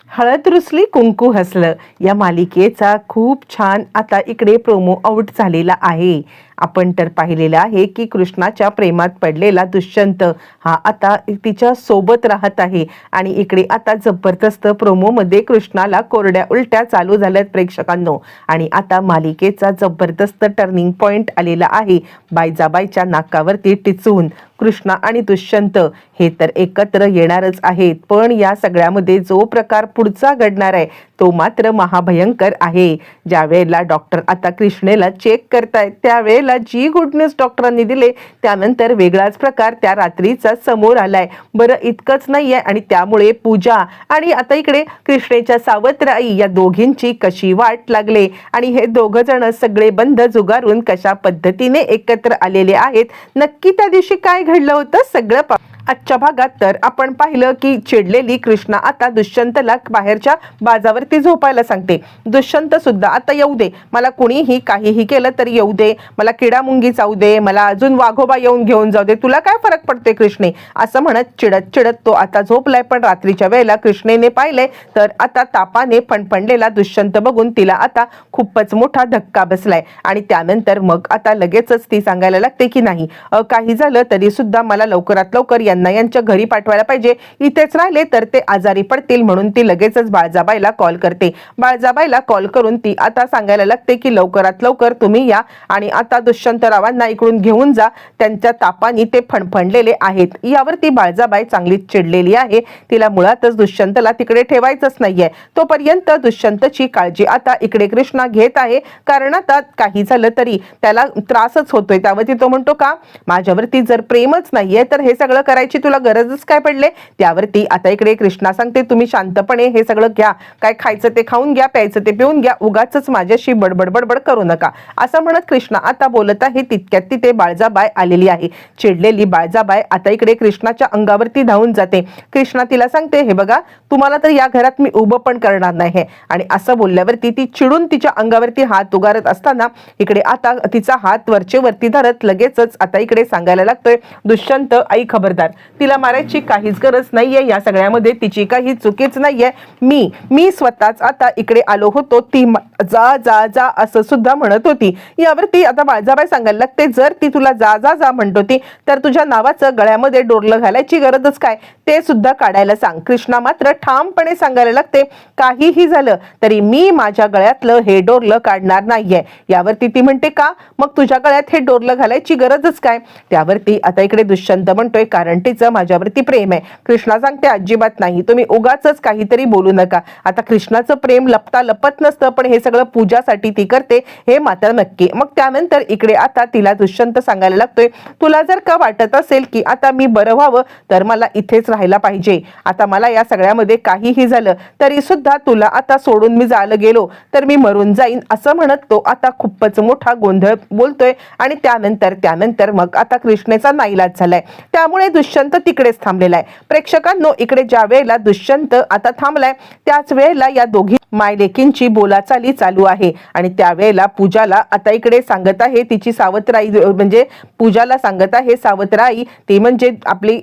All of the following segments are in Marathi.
हळद रुसली कुंकू हसलं या मालिकेचा खूप छान आता इकडे प्रोमो आउट झालेला आहे. आपण तर पाहिलेलं आहे की कृष्णाच्या प्रेमात पडलेला दुष्यंत हा आता तिच्या सोबत राहत आहे आणि इकडे आता जबरदस्त प्रोमोमध्ये कृष्णाला कोरड्या उलट्या चालू झाल्यात प्रेक्षकांनो. आणि आता मालिकेचा जबरदस्त टर्निंग पॉइंट आलेला आहे. बायजाबाईच्या नाकावरती टिचून कृष्णा आणि दुष्यंत हे तर एकत्र येणारच आहेत, पण या सगळ्यामध्ये जो प्रकार पुढचा घडणार आहे तो मात्र महाभयंकर आहे. ज्या वेळेला डॉक्टर आता कृष्णेला चेक करतायत त्यावेळेला जी गुड न्यूज डॉक्टरांनी दिले त्यानंतर वेगळाच प्रकार त्या रात्रीचा समोर आलाय. बरं इतकंच नाहीये आणि त्यामुळे पूजा आणि आता इकडे कृष्णेच्या सावत्र या दोघींची कशी वाट लागले आणि हे दोघ जण सगळे बंध जुगारून कशा पद्धतीने एकत्र आलेले आहेत, नक्की त्या दिवशी काय घडलं होतं सगळं आजच्या भागात तर आपण पाहिलं की चिडलेली कृष्णा आता दुष्यंतला बाहेरच्या बाजावरती झोपायला सांगते. दुष्यंत सुद्धा आता येऊ दे, मला कुणीही काहीही केलं तरी येऊ दे, मला किडामुंगी चावू दे, मला अजून वाघोबा येऊन घेऊन जाऊ दे, तुला काय फरक पडते कृष्णे, असं म्हणत चिडत चिडत तो आता झोपलाय. पण रात्रीच्या वेळेला कृष्णेने पाहिलंय तर आता तापाने फणफणलेला दुष्यंत बघून तिला आता खूपच मोठा धक्का बसलाय. आणि त्यानंतर मग आता लगेचच ती सांगायला लागते की नाही काही झालं तरी सुद्धा मला लवकरात लवकर यांच्या घरी पाठवायला पाहिजे, इथेच राहिले तर ते आजारी पडतील. म्हणून ती लगेचच बाळजाबाईला कॉल करते. बाळजाबाईला कॉल करून ती आता सांगायला लागते की लवकरात लवकर तुम्ही या आणि आता दुष्यंतरावांना इकडून घेऊन जा, त्यांच्या तापाने ते फणफणलेले आहेत. यावरती बाळजाबाई चांगलीच चिडलेली आहे. तिला मुळातच दुष्यंतला तिकडे ठेवायचंच नाहीये. तोपर्यंत दुष्यंतची काळजी आता इकडे कृष्णा घेत आहे, कारण आता काही झालं तरी त्याला त्रासच होतोय. त्यावरती तो म्हणतो का माझ्यावरती जर प्रेमच नाहीये तर हे सगळं करायची तुला गरजच काय पडले. त्यावरती आता इकडे कृष्णा सांगते तुम्ही शांतपणे हे सगळं घ्या, काय खायचं ते खाऊन घ्या, प्यायचं ते पिऊन घ्या, उगाच माझ्याशी बडबड बडबड करू नका, असं म्हणत कृष्णा आता बोलत आहे. तितक्यात तिथे बाळजाबाई आलेली आहे. चिडलेली बाळजाबाई आता इकडे कृष्णाच्या अंगावरती धावून जाते. कृष्णा तिला सांगते हे बघा तुम्हाला तर या घरात मी उभं पण करणार नाही. आणि असं बोलल्यावरती ती चिडून तिच्या अंगावरती हात उगारत असताना इकडे आता तिचा हात वरचे वरती धरत लगेचच आता इकडे सांगायला लागतोय दुष्यंत आई खबरदार, तिला मारायची काहीच गरज नाहीये, या सगळ्यामध्ये तिची काही चुकीच नाहीये. मी स्वतःच आता इकडे आलो होतो, ती जा जा जा असं सुद्धा म्हणत होती. यावरती आता बाळजाबाई सांगायला लागते जर ती तुला जा जा जा म्हणत होती तर तुझ्या नावाचं गळ्यामध्ये डोरलं घालायची गरजच काय, ते सुद्धा काढायला सांग. कृष्णा मात्र ठामपणे सांगायला लागते काहीही झालं तरी मी माझ्या गळ्यातलं हे डोरलं काढणार नाहीये. यावरती ती म्हणते का मग तुझ्या गळ्यात हे डोरलं घालायची गरजच काय. त्यावरती आता इकडे दुष्यंत म्हणतोय कारण तिचं माझ्यावरती प्रेम आहे. कृष्णा सांगते अजिबात नाही, तुम्ही उगाचच काहीतरी बोलू नका. आता कृष्णाचं प्रेम लपता लपत नसतं, पण हे सगळं पूजासाठी ती करते हे मात्र नक्की. मग त्यानंतर इकडे आता तिला दुष्यंत सांगायला लागतोय तुला जर का वाटत असेल की आता मी बरं व्हावं तर मला इथेच राहायला पाहिजे, आता मला या सगळ्यामध्ये काहीही झालं तरी सुद्धा तुला आता सोडून मी जायला गेलो तर मी मरून जाईन, असं म्हणत तो आता खूपच मोठा गोंधळ बोलतोय. आणि त्यानंतर मग आता कृष्णेचा नाईलाज झालाय. त्यामुळे दुष्यंत तिकडेच थांबलेला आहे. प्रेक्षकांनो इकडे ज्या वेळेला दुष्यंत आता थांबलाय त्याच वेळेला या दोघी मायलेकींची बोलाचाली चालू आहे. आणि त्यावेळेला पूजाला आता इकडे सांगत आहे तिची सावत्राई, म्हणजे पूजाला सांगत आहे सावत्राई ती म्हणजे आपली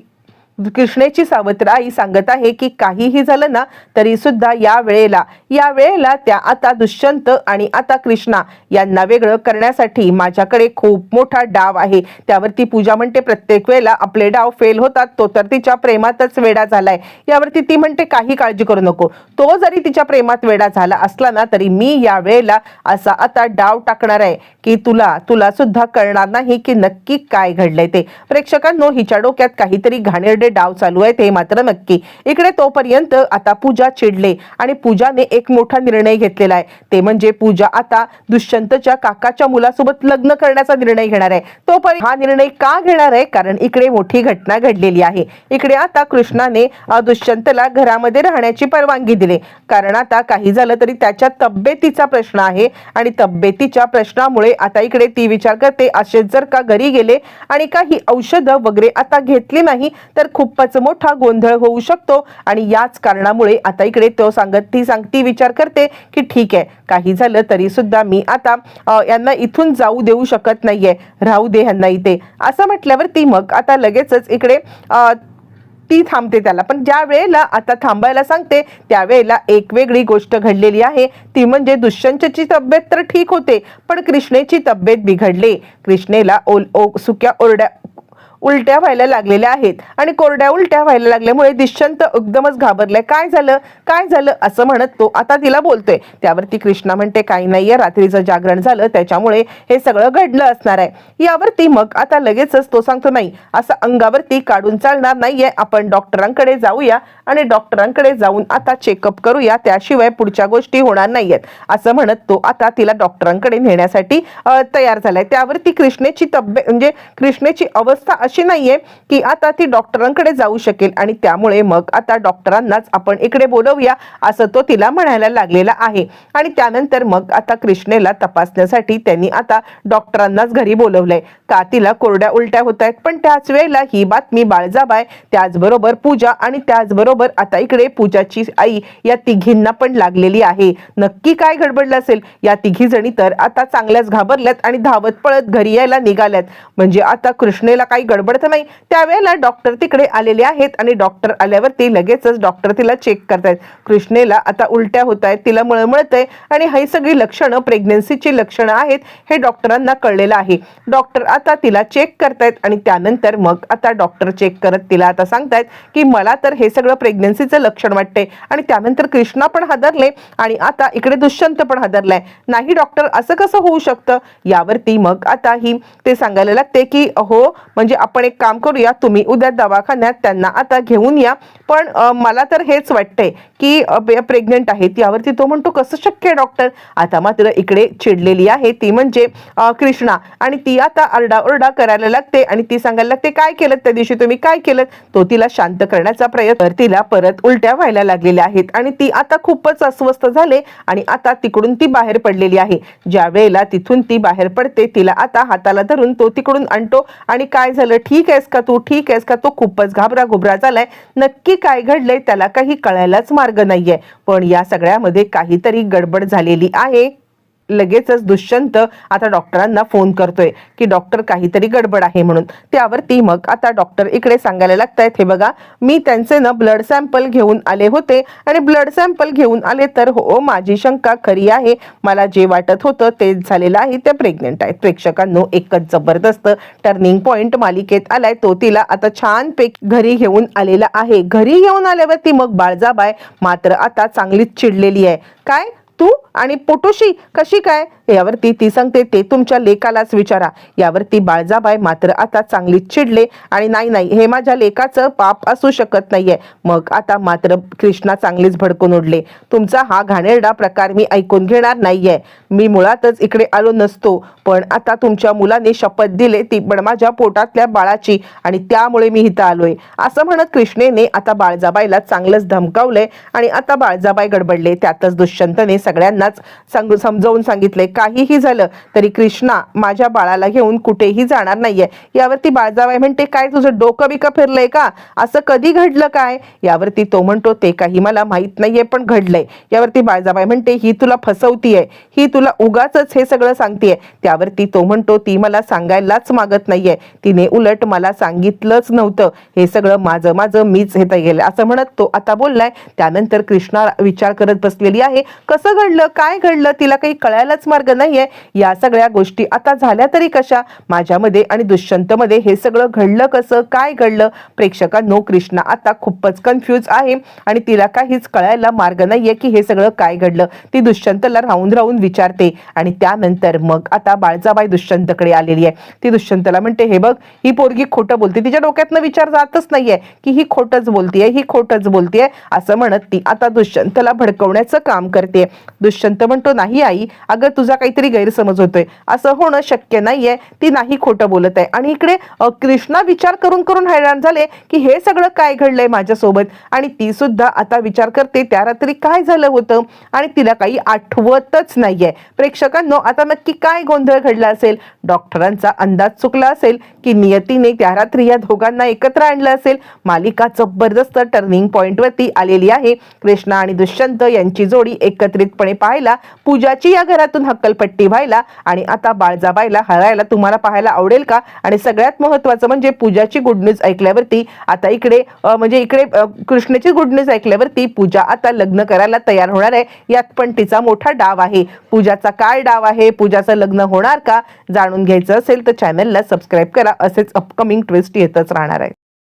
कृष्णेची सावत्र आई सांगत आहे की काहीही झालं ना तरी सुद्धा या वेळेला त्या आता दुष्यंत आणि आता कृष्णा यांना वेगळं करण्यासाठी माझ्याकडे खूप मोठा डाव आहे. त्यावरती पूजा म्हणते प्रत्येक वेळेला आपले डाव फेल होतात, तो तर तिच्या प्रेमातच वेडा झालाय. यावरती ती म्हणते काही काळजी करू नको, तो जरी तिच्या प्रेमात वेडा झाला असला ना तरी मी या वेळेला असा आता डाव टाकणार आहे की तुला सुद्धा कळणार नाही की नक्की काय घडलंय ते. प्रेक्षकांनो हिच्या डोक्यात काहीतरी घाणेरडे डाव चालू आहे ते मात्र नक्की. इकडे तोपर्यंत आता पूजा चिडले आणि पूजाने एक मोठा निर्णय घेतलेला आहे. ते म्हणजे पूजा आता दुष्यंतच्या काकाच्या मुलासोबत लग्न करण्याचा निर्णय घेणार आहे. तोपर्यंत हा निर्णय का घेणार आहे कारण इकडे मोठी घटना घडलेली आहे. इकडे आता कृष्णाने दुष्यंतला घरामध्ये राहण्याची परवानगी दिली, कारण आता काही झालं तरी त्याच्या तब्येतीचा प्रश्न आहे आणि तब्येतीच्या प्रश्नामुळे आता इकडे ती विचार करते असे जर का घरी गेले आणि काही औषधं वगैरे आता घेतली नाही तर खूपच मोठा गोंधळ होऊ शकतो. आणि याच कारणामुळे आता इकडे ती विचार करते की ठीक आहे काही झालं तरी सुद्धा मी आता यांना इथून जाऊ देऊ शकत नाहीये, राहू दे यांना इथे, असं म्हटल्यावर ती मग आता लगेचच इकडे ती थांबते त्याला. पण ज्या वेळेला आता थांबायला सांगते त्यावेळेला एक वेगळी गोष्ट घडलेली आहे, ती म्हणजे दुष्यंतची तब्येत तर ठीक होते पण कृष्णेची तब्येत बिघडली. कृष्णेला सुक्या उलट्या व्हायला लागलेल्या आहेत आणि कोरड्या उलट्या व्हायला लागल्यामुळे दुष्यंत एकदमच घाबरलाय. काय झालं असं म्हणत तो आता तिला बोलतोय. त्यावरती कृष्णा म्हणते काही नाहीये, रात्रीचं जागरण झालं त्याच्यामुळे हे सगळं घडलं असणार आहे. यावरती मग आता लगेचच तो सांगतो नाही, असं अंगावरती काढून चालणार नाहीये, आपण डॉक्टरांकडे जाऊया आणि डॉक्टरांकडे जाऊन आता चेकअप करूया, त्याशिवाय पुढच्या गोष्टी होणार नाहीयेत असं म्हणत तो आता तिला डॉक्टरांकडे नेण्यासाठी तयार झालाय. त्यावरती कृष्णेची तब्येत म्हणजे कृष्णेची अवस्था अशी नाहीये की आता ती डॉक्टरांकडे जाऊ शकेल आणि त्यामुळे मग आता डॉक्टरांनाच आपण इकडे बोलवूया असं तो तिला म्हणायला लागलेला आहे. आणि त्यानंतर मग आता कृष्णेला तपासण्यासाठी त्यांनी आता डॉक्टरांनाच घरी बोलवलंय. का तिला कोरड्या उलट्या होत आहेत. पण त्याच वेळेला ही बातमी बाळजाबाई, त्याचबरोबर पूजा आणि त्याचबरोबर आता इकडे पूजाची आई या तिघींना पण लागलेली आहे. नक्की काय गडबडलं असेल. या तिघी जणी तर आता चांगल्याच घाबरल्यात आणि धावत पळत घरी यायला निघाल्यात. म्हणजे आता कृष्णेला काही गडबड नाही. त्यावेळेला डॉक्टर तिकडे आलेले आहेत आणि डॉक्टर आल्यावरती लगेचच डॉक्टर तिला चेक करतायत. कृष्णेला आता उलट्या होत आहेत, तिला मळमळतंय आणि ही सगळी लक्षणं प्रेग्नन्सीची लक्षणं आहेत हे डॉक्टरांना कळलेलं आहे. डॉक्टर आता तिला चेक करतायत आणि त्यानंतर मग आता डॉक्टर चेक करत तिला आता सांगतायत की मला तर हे सगळं प्रेग्नन्सीचं लक्षण वाटते. आणि त्यानंतर कृष्णा पण हादरले आणि आता इकडे दुष्यंत पण हादरलाय. नाही डॉक्टर, असं कसं होऊ शकतं. यावरती मग आता ही ते सांगायला लागते की हो म्हणजे आपण एक काम करूया, तुम्ही उद्या दवाखान्यात त्यांना आता घेऊन या, पण मला तर हेच वाटतंय की प्रेग्नंट आहेत. यावरती तो म्हणतो कसं शक्य आहे डॉक्टर. आता मात्र इकडे चिडलेली आहे ती म्हणजे कृष्णा आणि ती आता आरडाओरडा करायला लागते आणि ती सांगायला लागते काय केलं त्या दिवशी तुम्ही, काय केलं. तो तिला शांत करण्याचा प्रयत्न, तिला परत उलट्या व्हायला लागलेल्या आहेत आणि ती आता खूपच अस्वस्थ झाले आणि आता तिकडून ती बाहेर पडलेली आहे. ज्या वेळेला तिथून ती बाहेर पडते तिला आता हाताला धरून तो तिकडून आणतो आणि काय झालं, ठीक आहेस का तू, ठीक आहेस का. तो खूपच घाबरा झालाय. नक्की काय घडलंय त्याला काही कळायलाच मार्ग नाहीये. पण या सगळ्यामध्ये काहीतरी गडबड झालेली आहे. लगेचच दुष्यंत आता डॉक्टरांना फोन करतोय की डॉक्टर काहीतरी गडबड आहे म्हणून. त्यावरती मग आता डॉक्टर इकडे सांगायला लागतायत हे बघा मी त्यांचे ना ब्लड सॅम्पल घेऊन आले होते आणि ब्लड सॅम्पल घेऊन आले तर हो माझी शंका खरी आहे, मला जे वाटत होतं तेच झालेलं आहे, ते प्रेग्नेंट आहेत. प्रेक्षकांनो एकच जबरदस्त टर्निंग पॉइंट मालिकेत आलाय, तो तिला आता छान पैकी घरी घेऊन आलेला आहे. घरी घेऊन आल्यावरती मग बाळजाबाई मात्र आता चांगलीच चिडलेली आहे. काय तू आणि पोटोशी कशी काय. यावरती ती सांगते ते तुमच्या लेकालाच विचारा. यावरती बाळजाबाई मात्र आता चांगलीच चिडले आणि नाही हे माझ्या लेकाचं पाप असू शकत नाहीये. मग आता मात्र कृष्णा चांगलीच भडकून उडले. तुमचा हा घाणेरडा प्रकार मी ऐकून घेणार नाहीये. मी मुळातच इकडे आलो नसतो, पण आता तुमच्या मुलाने शपथ दिले ती पण माझ्या पोटातल्या बाळाची आणि त्यामुळे मी इथं आलोय असं म्हणत कृष्णेने आता बाळजाबाईला चांगलंच धमकावलंय आणि आता बाळजाबाई गडबडले. त्यातच दुष्यंतने सगळ्यांनाच समजावून सांगितले काहीही झालं तरी कृष्णा माझ्या बाळाला घेऊन कुठेही जाणार नाहीये. यावरती बाळजाबाई म्हणते काय तुझं डोकं बिकं फिरलंय का, असं कधी घडलं काय. यावरती तो म्हणतो ते काही मला माहित नाहीये पण घडलंय. यावरती बाळजाबाई म्हणते ही तुला फसवतीये, ही तुला उगाचच हे सगळं सांगतेय. त्यावरती तो म्हणतो ती मला सांगायलाच मागत नाहीये, तिने उलट मला सांगितलंच नव्हतं, हे सगळं माझं मीच हे गेलं असं म्हणत तो आता बोललाय. त्यानंतर कृष्णा विचार करत बसलेली आहे कसं घडलं काय घडलं, तिला काही कळायलाच मार्ग नाहीये. या सगळ्या गोष्टी आता झाल्या तरी कशा माझ्यामध्ये आणि दुष्यंतमध्ये, हे सगळं घडलं कसं काय घडलं. प्रेक्षकांनो कृष्णा आता खूपच कन्फ्यूज आहे आणि तिला काहीच कळायला मार्ग नाहीये की हे सगळं काय घडलं. ती दुष्यंतला राहून विचारते आणि त्यानंतर मग आता बाळजाबाई दुष्यंतकडे आलेली आहे. ती दुष्यंतला म्हणते हे बघ ही पोरगी खोटं बोलते, तिच्या डोक्यातनं विचार जातच नाहीये की ही खोटच बोलतीये असं म्हणत ती आता दुष्यंतला भडकवण्याचं काम करते. दुष्यंत म्हणतो नाही आई, अगं तुझा काहीतरी गैरसमज होतोय, असं होणं शक्य नाहीये, ती नाही खोटं बोलत आहे. आणि इकडे कृष्णा विचार करून हैराण झाले की हे सगळं काय घडलंय माझ्यासोबत. आणि ती सुद्धा आता विचार करते त्या रात्री काय झालं होतं आणि तिला काही आठवतच नाहीये. प्रेक्षकांनो आता नक्की काय गोंधळ घडला असेल. डॉक्टरांचा अंदाज चुकला असेल की नियतीने त्या रात्री या दोघांना एकत्र आणलं असेल. मालिका जबरदस्त टर्निंग पॉइंट वरती आलेली आहे. कृष्णा आणि दुष्यंत यांची जोडी एकत्रितपणे पाहायला, पूजाची या घरातून हक्कलपट्टी व्हायला आणि आता बाळजाबाईला हरायला तुम्हाला पाहायला आवडेल का? आणि सगळ्यात महत्त्वाचं म्हणजे पूजाची गुड न्यूज ऐकल्यावरती आता इकडे कृष्णाची गुड न्यूज ऐकल्यावरती पूजा आता लग्न करायला तयार होणार आहे. यात पण तिचा मोठा डाव आहे. पूजाचा काय डाव आहे, पूजाचं लग्न होणार का, जाणून घ्यायचं असेल तर चॅनलला सबस्क्राईब करा. असेच अपकमिंग ट्विस्ट येतच राहणार आहे.